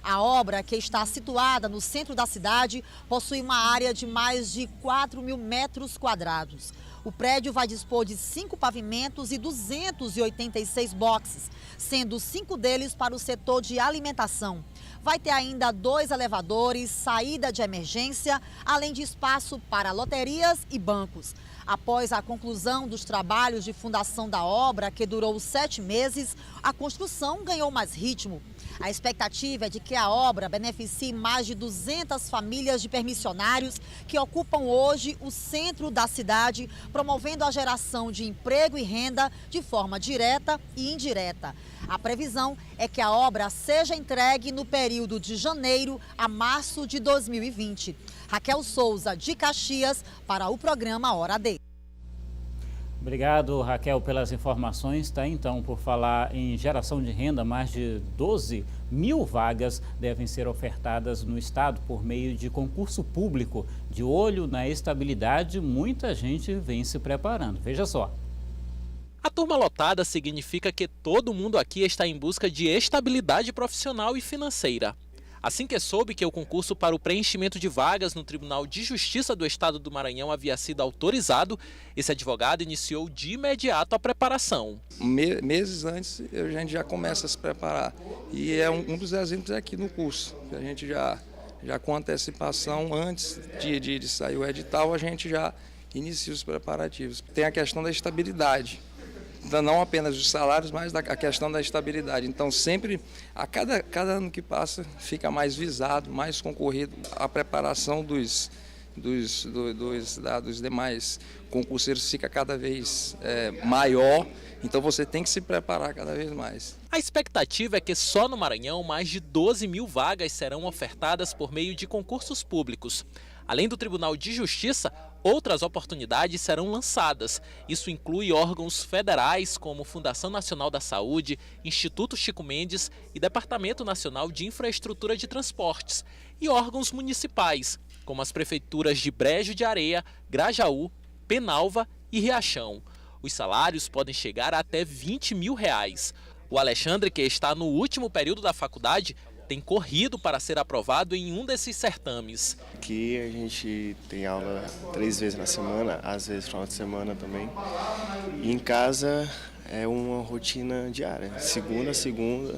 A obra, que está situada no centro da cidade, possui uma área de mais de 4.000 metros quadrados. O prédio vai dispor de 5 pavimentos e 286 boxes, sendo 5 deles para o setor de alimentação. Vai ter ainda 2 elevadores, saída de emergência, além de espaço para loterias e bancos. Após a conclusão dos trabalhos de fundação da obra, que durou 7 meses, a construção ganhou mais ritmo. A expectativa é de que a obra beneficie mais de 200 famílias de permissionários que ocupam hoje o centro da cidade, promovendo a geração de emprego e renda de forma direta e indireta. A previsão é que a obra seja entregue no período de janeiro a março de 2020. Raquel Souza, de Caxias, para o programa Hora D. Obrigado, Raquel, pelas informações. Tá, então, por falar em geração de renda, mais de 12.000 vagas devem ser ofertadas no estado por meio de concurso público. De olho na estabilidade, muita gente vem se preparando. Veja só. A turma lotada significa que todo mundo aqui está em busca de estabilidade profissional e financeira. Assim que soube que o concurso para o preenchimento de vagas no Tribunal de Justiça do Estado do Maranhão havia sido autorizado, esse advogado iniciou de imediato a preparação. Meses antes, a gente já começa a se preparar. E é um dos exemplos aqui no curso, que a gente já com antecipação, antes de sair o edital, a gente já inicia os preparativos. Tem a questão da estabilidade. Não apenas os salários, mas a questão da estabilidade. Então, sempre, a cada ano que passa, fica mais visado, mais concorrido. A preparação dos demais concurseiros fica cada vez maior, então você tem que se preparar cada vez mais. A expectativa é que só no Maranhão mais de 12.000 vagas serão ofertadas por meio de concursos públicos. Além do Tribunal de Justiça, outras oportunidades serão lançadas. Isso inclui órgãos federais como Fundação Nacional da Saúde, Instituto Chico Mendes e Departamento Nacional de Infraestrutura de Transportes, e órgãos municipais, como as prefeituras de Brejo de Areia, Grajaú, Penalva e Riachão. Os salários podem chegar a até R$20.000. O Alexandre, que está no último período da faculdade, tem corrido para ser aprovado em um desses certames. Aqui a gente tem aula 3 vezes na semana, às vezes final de semana também. E em casa é uma rotina diária, segunda a segunda,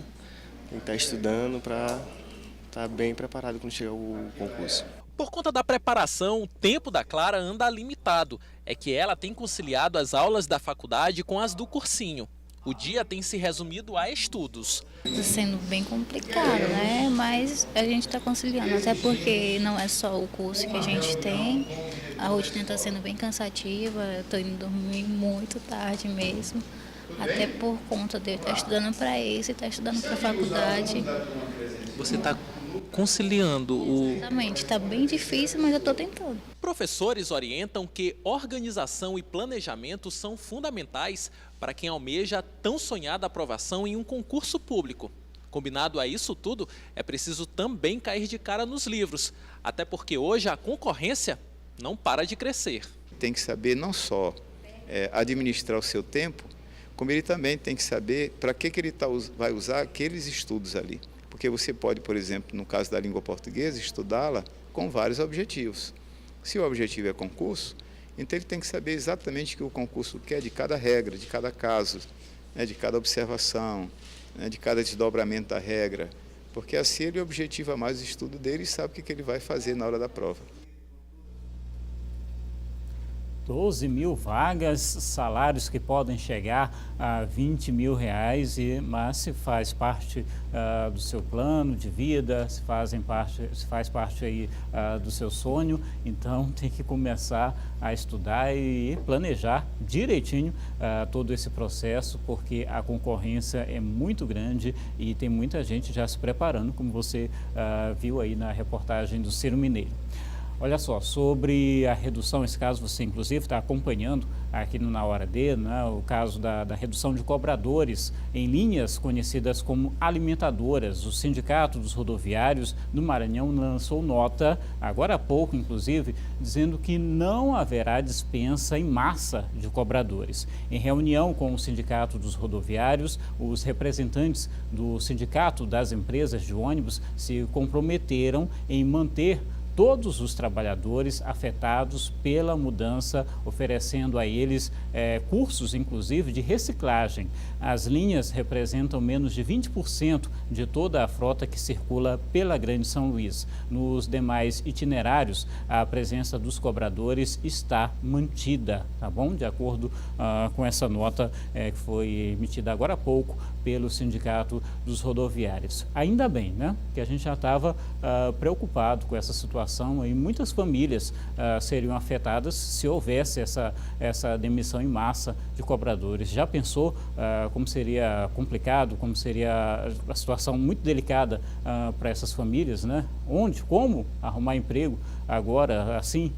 tem que estar estudando para estar bem preparado quando chegar o concurso. Por conta da preparação, o tempo da Clara anda limitado. É que ela tem conciliado as aulas da faculdade com as do cursinho. O dia tem se resumido a estudos. Está sendo bem complicado, né? Mas a gente está conciliando, até porque não é só o curso que a gente tem. A rotina está sendo bem cansativa, eu estou indo dormir muito tarde mesmo. Até por conta de eu estar estudando para isso e estar estudando para a faculdade. Você está conciliando o... Exatamente, está bem difícil, mas eu estou tentando. Professores orientam que organização e planejamento são fundamentais para quem almeja a tão sonhada aprovação em um concurso público. Combinado a isso tudo, é preciso também cair de cara nos livros, até porque hoje a concorrência não para de crescer. Tem que saber não só administrar o seu tempo, como ele também tem que saber para que ele vai usar aqueles estudos ali. Porque você pode, por exemplo, no caso da língua portuguesa, estudá-la com vários objetivos. Se o objetivo é concurso, então ele tem que saber exatamente o que o concurso quer de cada regra, de cada caso, né, de cada observação, né, de cada desdobramento da regra, porque assim ele objetiva mais o estudo dele e sabe o que ele vai fazer na hora da prova. 12.000 vagas, salários que podem chegar a R$20.000, mas se faz parte do seu plano de vida, se faz parte aí do seu sonho, então tem que começar a estudar e planejar direitinho todo esse processo, porque a concorrência é muito grande e tem muita gente já se preparando, como você viu aí na reportagem do Ciro Mineiro. Olha só, sobre a redução, esse caso você inclusive está acompanhando aqui no Na Hora D, né, o caso da redução de cobradores em linhas conhecidas como alimentadoras. O Sindicato dos Rodoviários do Maranhão lançou nota, agora há pouco inclusive, dizendo que não haverá dispensa em massa de cobradores. Em reunião com o Sindicato dos Rodoviários, os representantes do Sindicato das Empresas de Ônibus se comprometeram em manter todos os trabalhadores afetados pela mudança, oferecendo a eles cursos, inclusive, de reciclagem. As linhas representam menos de 20% de toda a frota que circula pela Grande São Luís. Nos demais itinerários, a presença dos cobradores está mantida, tá bom? De acordo com essa nota que foi emitida agora há pouco pelo Sindicato dos Rodoviários. Ainda bem, né? Que a gente já estava preocupado com essa situação e muitas famílias seriam afetadas se houvesse essa demissão em massa de cobradores. Já pensou como seria complicado, como seria a situação muito delicada para essas famílias, né? Onde, como arrumar emprego agora, assim,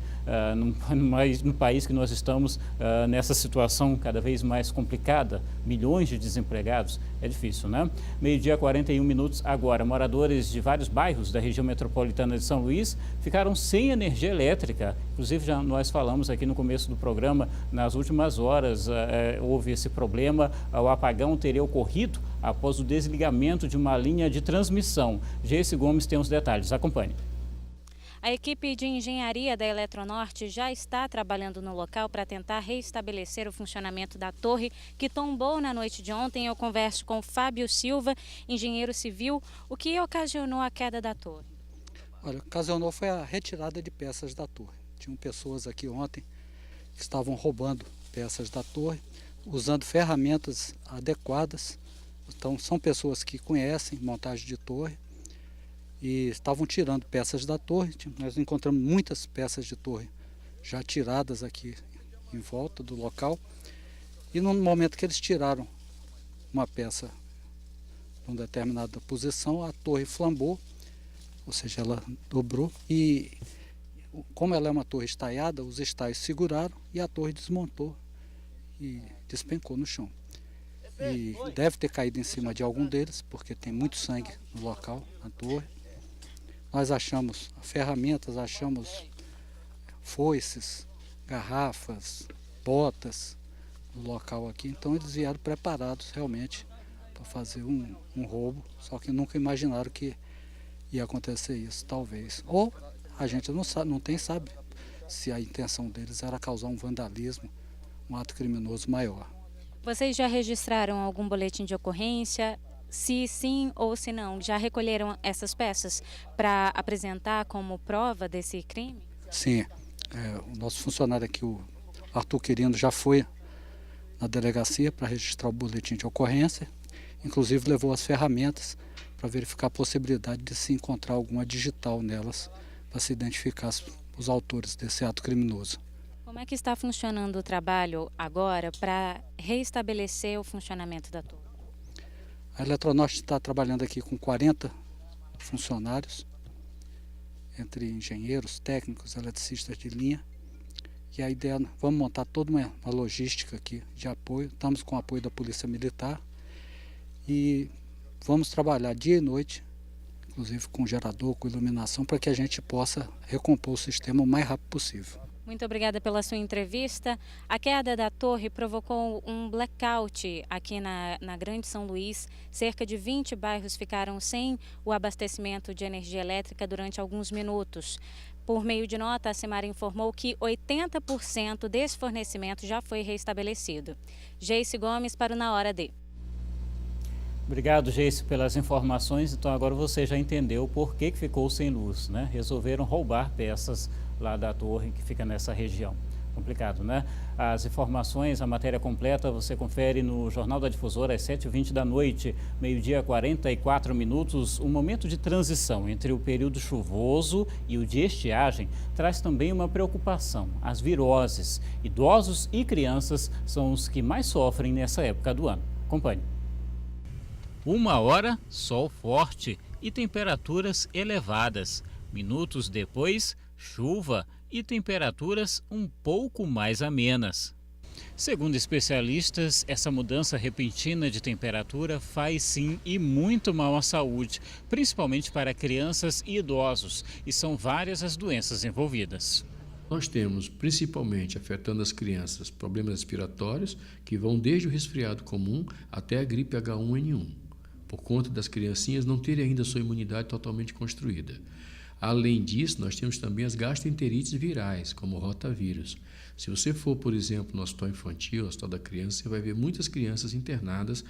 no país que nós estamos nessa situação cada vez mais complicada, milhões de desempregados, é difícil, né? 12h41 agora. Moradores de vários bairros da região metropolitana de São Luís ficaram sem energia elétrica. Inclusive, já nós falamos aqui no começo do programa, nas últimas horas houve esse problema, o apagão teria ocorrido após o desligamento de uma linha de transmissão. Geice Gomes tem os detalhes, acompanhe. A equipe de engenharia da Eletronorte já está trabalhando no local para tentar restabelecer o funcionamento da torre que tombou na noite de ontem. Eu converso com Fábio Silva, engenheiro civil. O que ocasionou a queda da torre? Olha, ocasionou foi a retirada de peças da torre. Tinham pessoas aqui ontem que estavam roubando peças da torre, usando ferramentas adequadas. Então, são pessoas que conhecem montagem de torre e estavam tirando peças da torre. Nós encontramos muitas peças de torre já tiradas aqui em volta do local. E no momento que eles tiraram uma peça em uma determinada posição, a torre flambou, ou seja, ela dobrou. E como ela é uma torre estaiada, os estaios seguraram e a torre desmontou e despencou no chão. E deve ter caído em cima de algum deles, porque tem muito sangue no local, na torre. Nós achamos ferramentas, achamos foices, garrafas, botas no local aqui. Então eles vieram preparados realmente para fazer um roubo, só que nunca imaginaram que ia acontecer isso, talvez. Ou a gente não sabe se a intenção deles era causar um vandalismo, um ato criminoso maior. Vocês já registraram algum boletim de ocorrência? Se sim ou se não, já recolheram essas peças para apresentar como prova desse crime? Sim, o nosso funcionário aqui, o Arthur Quirino, já foi na delegacia para registrar o boletim de ocorrência, inclusive levou as ferramentas para verificar a possibilidade de se encontrar alguma digital nelas para se identificar os autores desse ato criminoso. Como é que está funcionando o trabalho agora para restabelecer o funcionamento da torre? A Eletronorte está trabalhando aqui com 40 funcionários, entre engenheiros, técnicos, eletricistas de linha. E a ideia, vamos montar toda uma logística aqui de apoio. Estamos com o apoio da Polícia Militar e vamos trabalhar dia e noite, inclusive com gerador, com iluminação, para que a gente possa recompor o sistema o mais rápido possível. Muito obrigada pela sua entrevista. A queda da torre provocou um blackout aqui na Grande São Luís. Cerca de 20 bairros ficaram sem o abastecimento de energia elétrica durante alguns minutos. Por meio de nota, a Semar informou que 80% desse fornecimento já foi restabelecido. Geice Gomes para o Na Hora D. Obrigado, Geice, pelas informações. Então agora você já entendeu por que ficou sem luz, né? Resolveram roubar peças lá da torre que fica nessa região. Complicado, né? As informações, a matéria completa, você confere no Jornal da Difusora às 7h20 da noite, meio-dia 44 minutos. Um momento de transição entre o período chuvoso e o de estiagem traz também uma preocupação. As viroses. Idosos e crianças são os que mais sofrem nessa época do ano. Acompanhe. 1 hora, sol forte e temperaturas elevadas. Minutos depois, chuva e temperaturas um pouco mais amenas. Segundo especialistas, essa mudança repentina de temperatura faz sim e muito mal à saúde, principalmente para crianças e idosos, e são várias as doenças envolvidas. Nós temos, principalmente afetando as crianças, problemas respiratórios que vão desde o resfriado comum até a gripe H1N1, por conta das criancinhas não terem ainda sua imunidade totalmente construída. Além disso, nós temos também as gastroenterites virais, como o rotavírus. Se você for, por exemplo, no hospital infantil, no hospital da criança, você vai ver muitas crianças internadas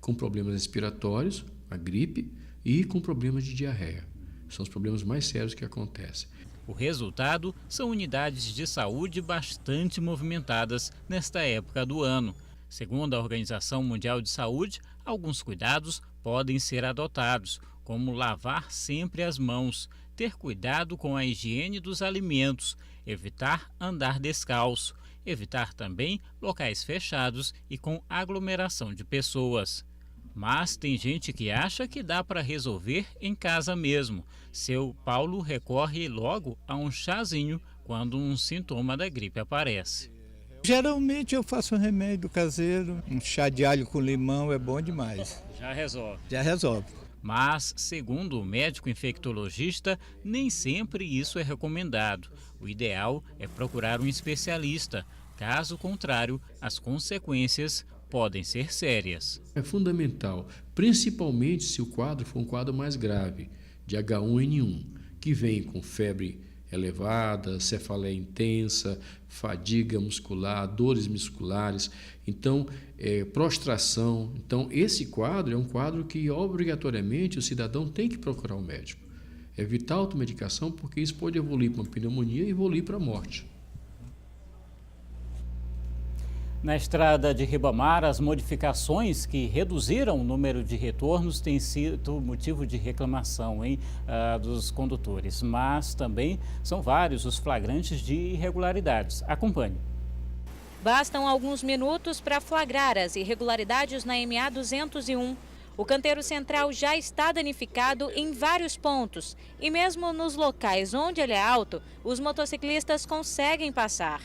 com problemas respiratórios, a gripe, e com problemas de diarreia. São os problemas mais sérios que acontecem. O resultado são unidades de saúde bastante movimentadas nesta época do ano. Segundo a Organização Mundial de Saúde, alguns cuidados podem ser adotados, como lavar sempre as mãos, ter cuidado com a higiene dos alimentos, evitar andar descalço, evitar também locais fechados e com aglomeração de pessoas. Mas tem gente que acha que dá para resolver em casa mesmo. Seu Paulo recorre logo a um chazinho quando um sintoma da gripe aparece. Geralmente eu faço um remédio caseiro, um chá de alho com limão é bom demais. Já resolve. Já resolve. Mas, segundo o médico infectologista, nem sempre isso é recomendado. O ideal é procurar um especialista. Caso contrário, as consequências podem ser sérias. É fundamental, principalmente se o quadro for um quadro mais grave, de H1N1, que vem com febre elevada, cefaleia intensa, fadiga muscular, dores musculares, então prostração. Então esse quadro é um quadro que obrigatoriamente o cidadão tem que procurar um médico. Evitar a automedicação porque isso pode evoluir para uma pneumonia e evoluir para a morte. Na estrada de Ribamar, as modificações que reduziram o número de retornos têm sido motivo de reclamação dos condutores, mas também são vários os flagrantes de irregularidades. Acompanhe. Bastam alguns minutos para flagrar as irregularidades na MA 201. O canteiro central já está danificado em vários pontos e mesmo nos locais onde ele é alto, os motociclistas conseguem passar.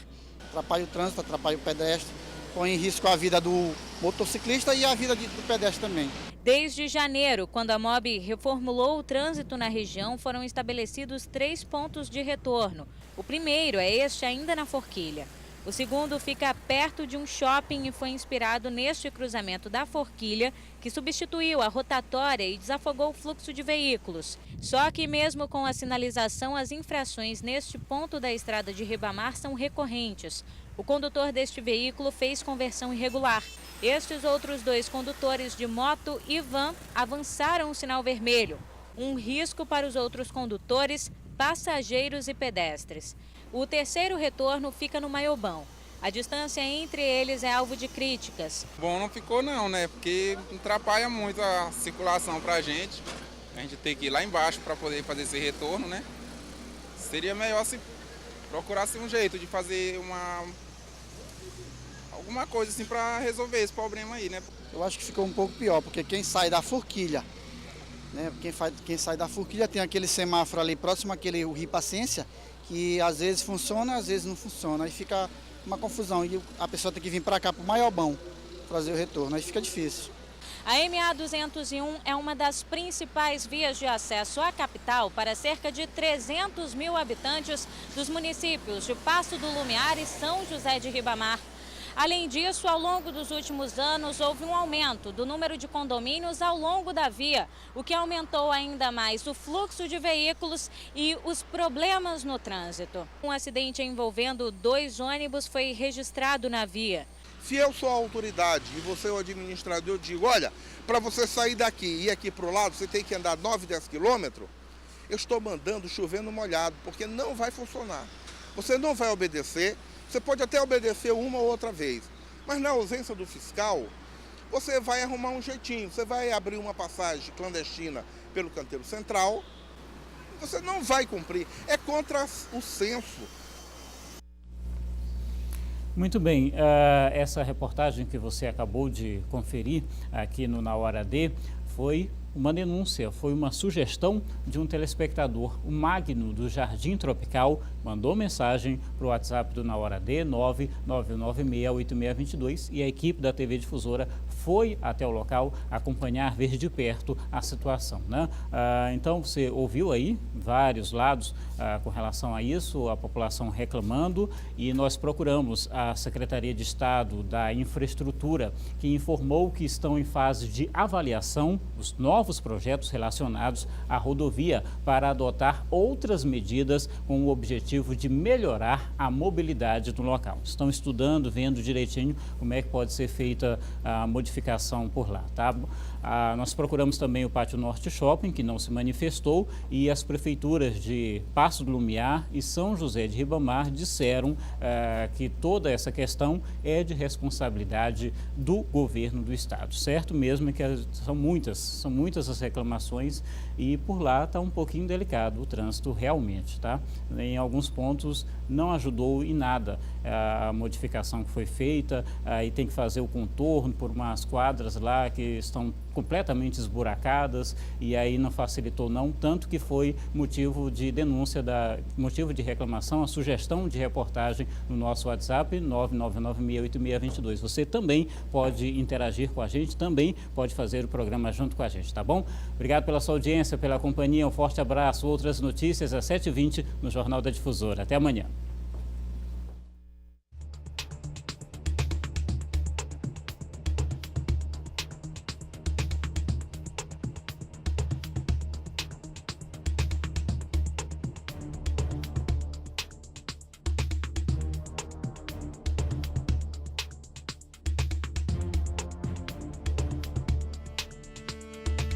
Atrapalha o trânsito, atrapalha o pedestre, põe em risco a vida do motociclista e a vida do pedestre também. Desde janeiro, quando a MOB reformulou o trânsito na região, foram estabelecidos 3 pontos de retorno. O primeiro é este ainda na Forquilha. O segundo fica perto de um shopping e foi inspirado neste cruzamento da Forquilha, que substituiu a rotatória e desafogou o fluxo de veículos. Só que mesmo com a sinalização, as infrações neste ponto da estrada de Ribamar são recorrentes. O condutor deste veículo fez conversão irregular. Estes outros 2 condutores de moto e van avançaram o sinal vermelho. Um risco para os outros condutores, passageiros e pedestres. O terceiro retorno fica no Maiobão. A distância entre eles é alvo de críticas. Bom, não ficou não, né? Porque atrapalha muito a circulação para a gente. A gente tem que ir lá embaixo para poder fazer esse retorno, né? Seria melhor se procurasse um jeito de fazer alguma coisa assim para resolver esse problema aí, né? Eu acho que ficou um pouco pior, porque quem sai da Forquilha, né? Quem sai da Forquilha tem aquele semáforo ali próximo àquele Rio Paciência, que às vezes funciona, às vezes não funciona. Aí fica uma confusão e a pessoa tem que vir para cá, para o Maiobão, fazer o retorno. Aí fica difícil. A MA 201 é uma das principais vias de acesso à capital para cerca de 300 mil habitantes dos municípios de Passo do Lumiar e São José de Ribamar. Além disso, ao longo dos últimos anos, houve um aumento do número de condomínios ao longo da via, o que aumentou ainda mais o fluxo de veículos e os problemas no trânsito. Um acidente envolvendo 2 ônibus foi registrado na via. Se eu sou a autoridade e você é o administrador, eu digo, olha, para você sair daqui e ir aqui para o lado, você tem que andar 9, 10 quilômetros, eu estou mandando chovendo molhado, porque não vai funcionar. Você não vai obedecer. Você pode até obedecer uma ou outra vez, mas na ausência do fiscal, você vai arrumar um jeitinho. Você vai abrir uma passagem clandestina pelo canteiro central, você não vai cumprir. É contra o censo. Muito bem, essa reportagem que você acabou de conferir aqui no Na Hora D foi uma denúncia, foi uma sugestão de um telespectador. O Magno, do Jardim Tropical, mandou mensagem para o WhatsApp do Na Hora D, 999968622, e a equipe da TV Difusora foi até o local acompanhar, ver de perto a situação, né? Então, você ouviu aí vários lados com relação a isso, a população reclamando, e nós procuramos a Secretaria de Estado da Infraestrutura, que informou que estão em fase de avaliação os novos projetos relacionados à rodovia para adotar outras medidas com o objetivo de melhorar a mobilidade do local. Estão estudando, vendo direitinho como é que pode ser feita a modificação por lá, tá? Nós procuramos também o Pátio Norte Shopping, que não se manifestou, e as prefeituras de Paço do Lumiar e São José de Ribamar disseram que toda essa questão é de responsabilidade do governo do estado, certo? Mesmo que são muitas as reclamações, e por lá está um pouquinho delicado o trânsito realmente, tá? Em alguns pontos não ajudou em nada a modificação que foi feita, e tem que fazer o contorno por umas quadras lá que estão completamente esburacadas, e aí não facilitou não, tanto que foi motivo de denúncia, motivo de reclamação, a sugestão de reportagem no nosso WhatsApp, 999968622. Você também pode interagir com a gente, também pode fazer o programa junto com a gente, tá bom? Obrigado pela sua audiência, pela companhia, um forte abraço. Outras notícias às 7h20 no Jornal da Difusora. Até amanhã.